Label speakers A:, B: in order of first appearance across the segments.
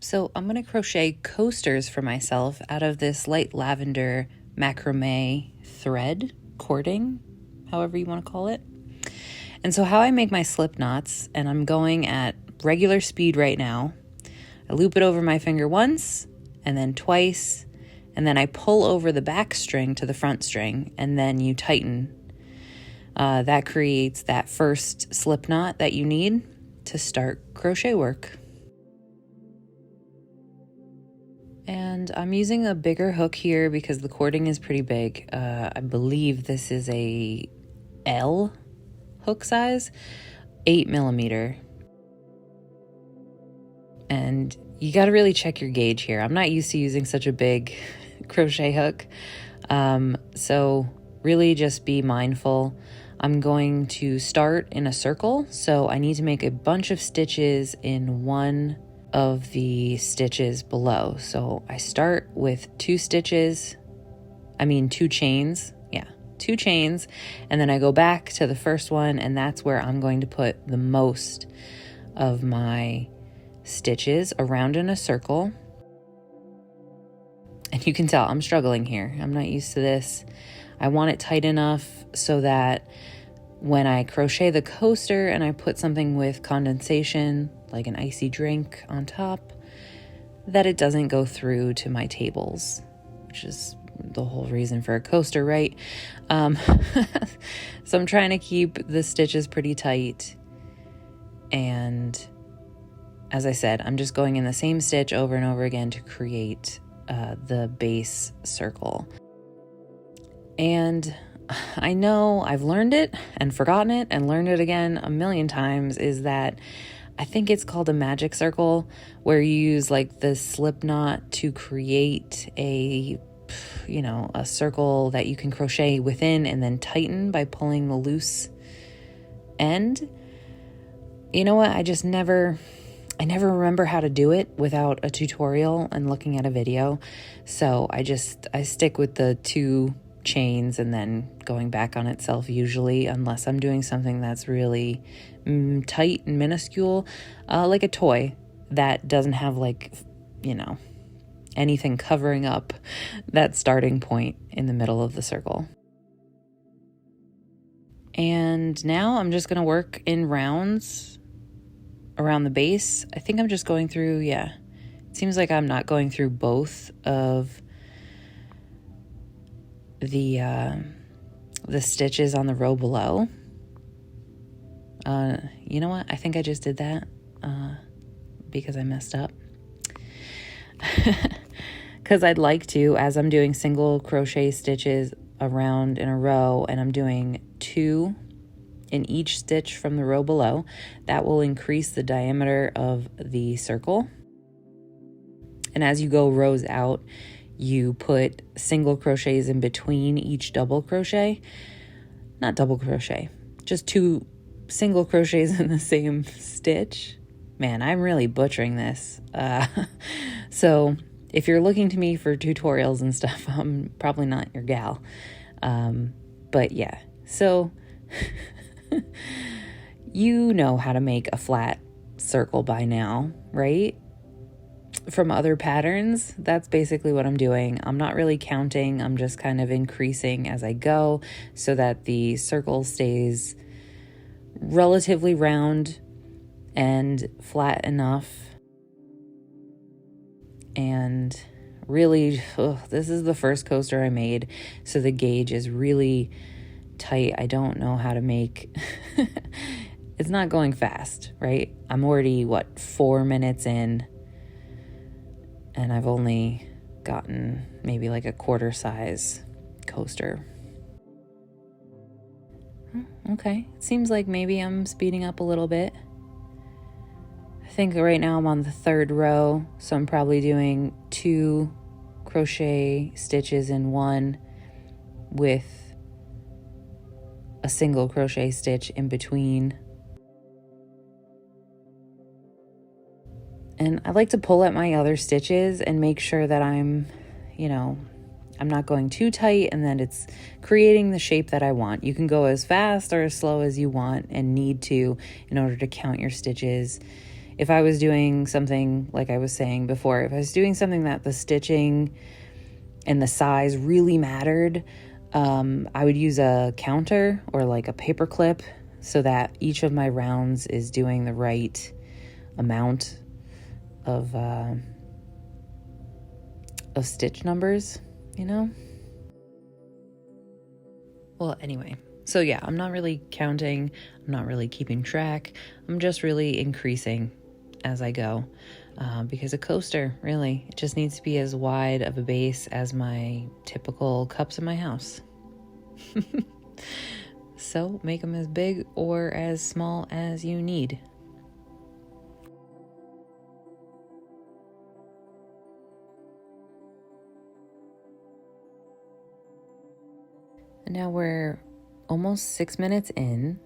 A: So I'm going to crochet coasters for myself out of this light lavender macrame thread cording, however you want to call it. And so how I make my slip knots, and I'm going at regular speed right now, I loop it over my finger once and then twice, and then I pull over the back string to the front string, and then you tighten. That creates that first slip knot that you need to start crochet work. And I'm using a bigger hook here because the cording is pretty big. I believe this is a L hook size, 8mm. And you got to really check your gauge here. I'm not used to using such a big crochet hook. So really just be mindful. I'm going to start in a circle. So I need to make a bunch of stitches in one of the stitches below. So I start with two chains. Yeah, 2 chains. And then I go back to the first one, and that's where I'm going to put the most of my stitches around in a circle. And you can tell I'm struggling here. I'm not used to this. I want it tight enough so that when I crochet the coaster and I put something with condensation, like an icy drink on top, that it doesn't go through to my tables, which is the whole reason for a coaster, right? So I'm trying to keep the stitches pretty tight. And as I said, I'm just going in the same stitch over and over again to create the base circle. And I know I've learned it and forgotten it and learned it again a million times, is that I think it's called a magic circle, where you use like the slip knot to create a circle that you can crochet within and then tighten by pulling the loose end. You know what? I never remember how to do it without a tutorial and looking at a video. So I stick with the 2 chains and then going back on itself usually, unless I'm doing something that's really tight and minuscule, like a toy that doesn't have anything covering up that starting point in the middle of the circle. And now I'm just going to work in rounds around the base. I think I'm just going through, it seems like I'm not going through both of the stitches on the row below. You know what? I think I just did that because I messed up. Because I'd like to, as I'm doing single crochet stitches around in a row, and I'm doing 2 in each stitch from the row below, that will increase the diameter of the circle. And as you go rows out, you put single crochets in between each double crochet. Not double crochet, just 2 single crochets in the same stitch. Man, I'm really butchering this. So if you're looking to me for tutorials and stuff, I'm probably not your gal. But yeah, so you know how to make a flat circle by now, right? From other patterns, that's basically what I'm doing. I'm not really counting. I'm just kind of increasing as I go so that the circle stays relatively round and flat enough. And really, this is the first coaster I made, so the gauge is really tight. I don't know how to make it's not going fast, right? I'm already 4 minutes in, and I've only gotten maybe like a quarter size coaster. Okay, it seems like maybe I'm speeding up a little bit. I think right now I'm on the 3rd row, so I'm probably doing 2 crochet stitches in one with a single crochet stitch in between. And I like to pull at my other stitches and make sure that I'm not going too tight and that it's creating the shape that I want. You can go as fast or as slow as you want and need to in order to count your stitches. if I was doing something like I was saying before, if I was doing something that the stitching and the size really mattered, I would use a counter or like a paper clip so that each of my rounds is doing the right amount of stitch numbers, you know? Well, anyway, so yeah, I'm not really counting, I'm not really keeping track, I'm just really increasing as I go, because a coaster, really, it just needs to be as wide of a base as my typical cups in my house. So make them as big or as small as you need. And now we're almost 6 minutes in,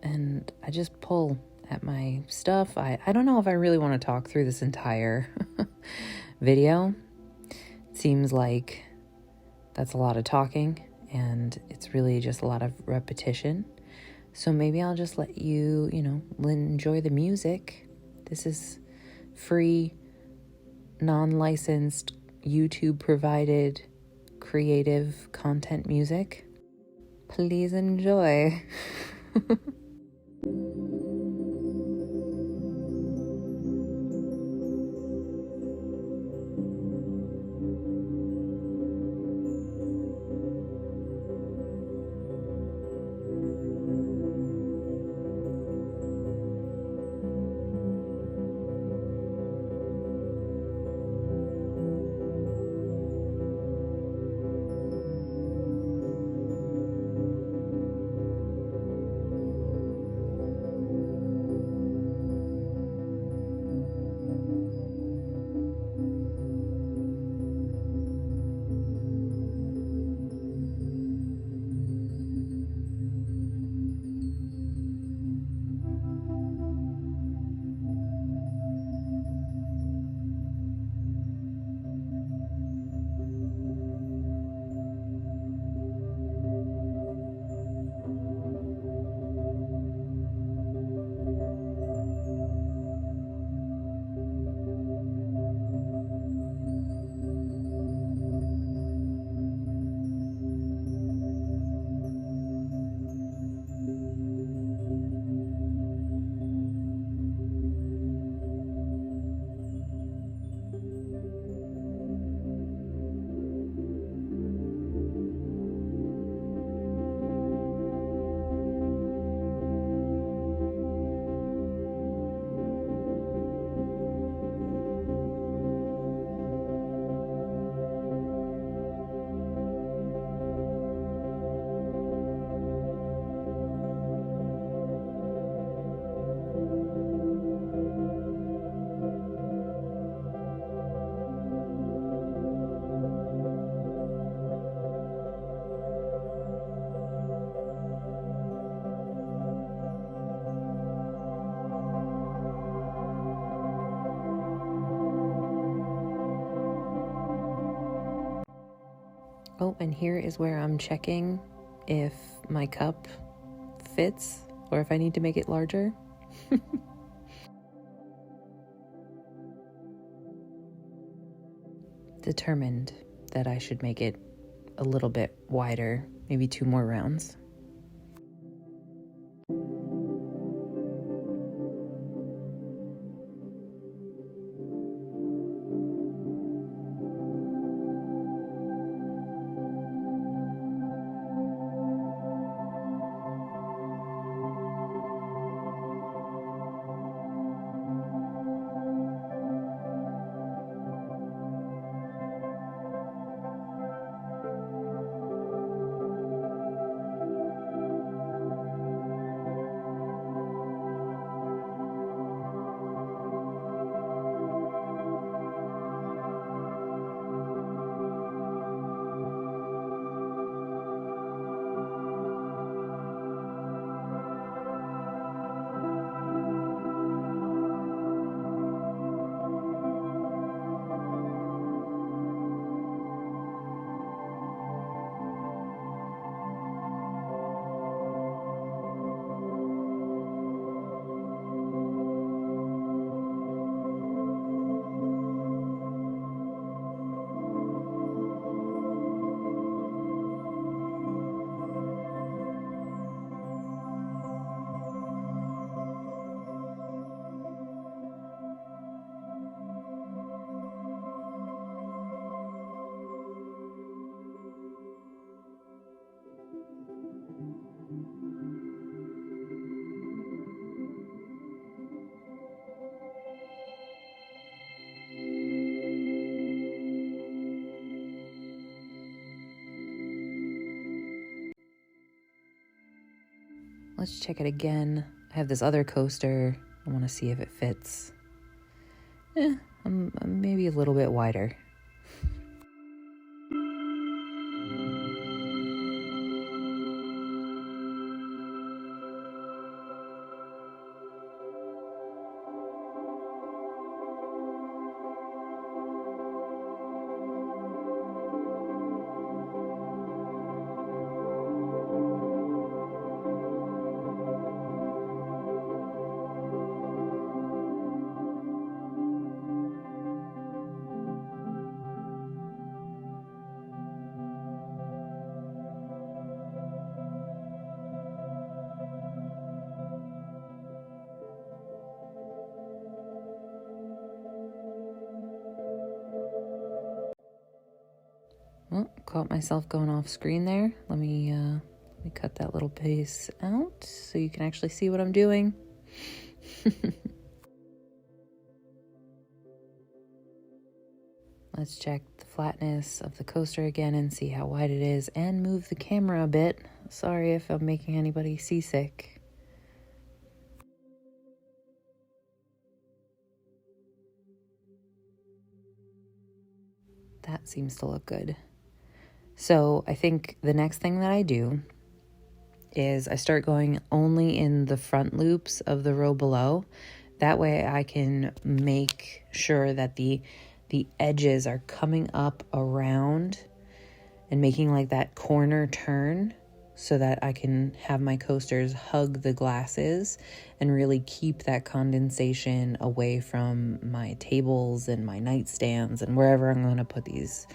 A: and I just pull at my stuff. I don't know if I really want to talk through this entire video. It seems like that's a lot of talking, and it's really just a lot of repetition. So maybe I'll just let you, enjoy the music. This is free, non-licensed, YouTube-provided creative content music. Please enjoy. Oh, and here is where I'm checking if my cup fits or if I need to make it larger. Determined that I should make it a little bit wider, maybe 2 more rounds. let's check it again. I have this other coaster. I want to see if it fits. I'm maybe a little bit wider. Well, caught myself going off screen there. Let me cut that little piece out so you can actually see what I'm doing. Let's check the flatness of the coaster again and see how wide it is, and move the camera a bit. Sorry if I'm making anybody seasick. That seems to look good. So I think the next thing that I do is I start going only in the front loops of the row below. That way I can make sure that the edges are coming up around and making like that corner turn, so that I can have my coasters hug the glasses and really keep that condensation away from my tables and my nightstands and wherever I'm going to put these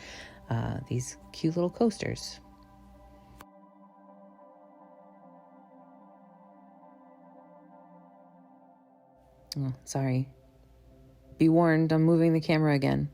A: cute little coasters. Oh, sorry. Be warned, I'm moving the camera again.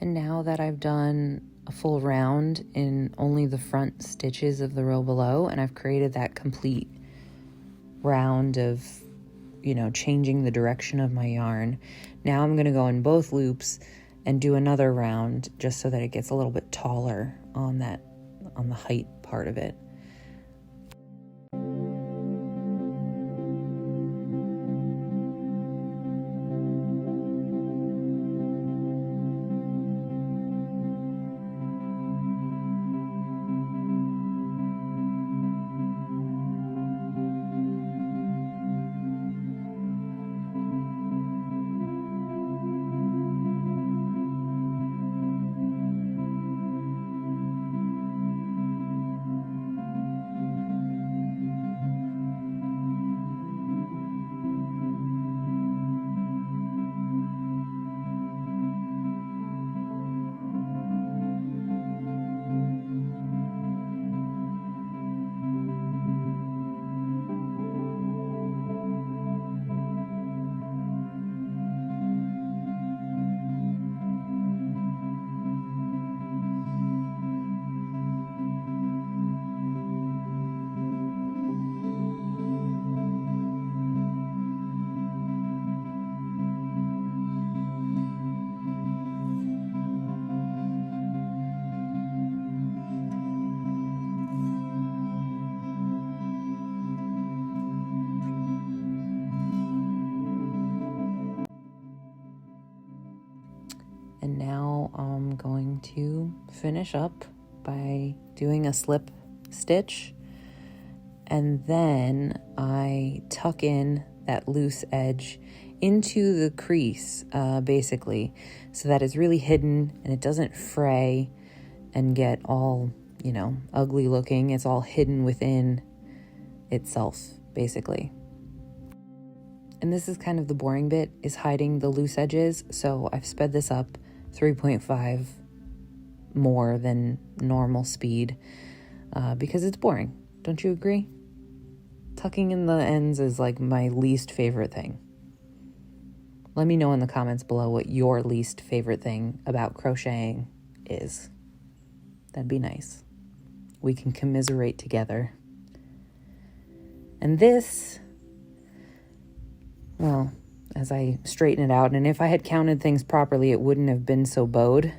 A: And now that I've done a full round in only the front stitches of the row below, and I've created that complete round of, changing the direction of my yarn, now I'm going to go in both loops and do another round just so that it gets a little bit taller on the height part of it. And now I'm going to finish up by doing a slip stitch, and then I tuck in that loose edge into the crease, basically, so that it's really hidden and it doesn't fray and get all, ugly looking. It's all hidden within itself, basically. And this is kind of the boring bit, is hiding the loose edges, so I've sped this up 3.5 more than normal speed because it's boring. Don't you agree? Tucking in the ends is like my least favorite thing. Let me know in the comments below what your least favorite thing about crocheting is. That'd be nice. We can commiserate together. And this, well, as I straighten it out, and if I had counted things properly, it wouldn't have been so bowed.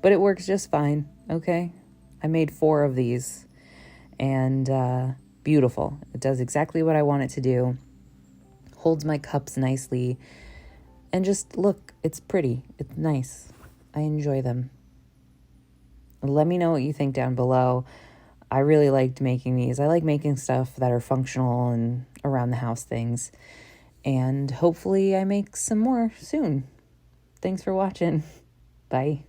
A: But it works just fine, okay? I made 4 of these, and beautiful. It does exactly what I want it to do. Holds my cups nicely, and just look, it's pretty. It's nice. I enjoy them. Let me know what you think down below. I really liked making these. I like making stuff that are functional and around the house things. And hopefully I make some more soon. Thanks for watching. Bye.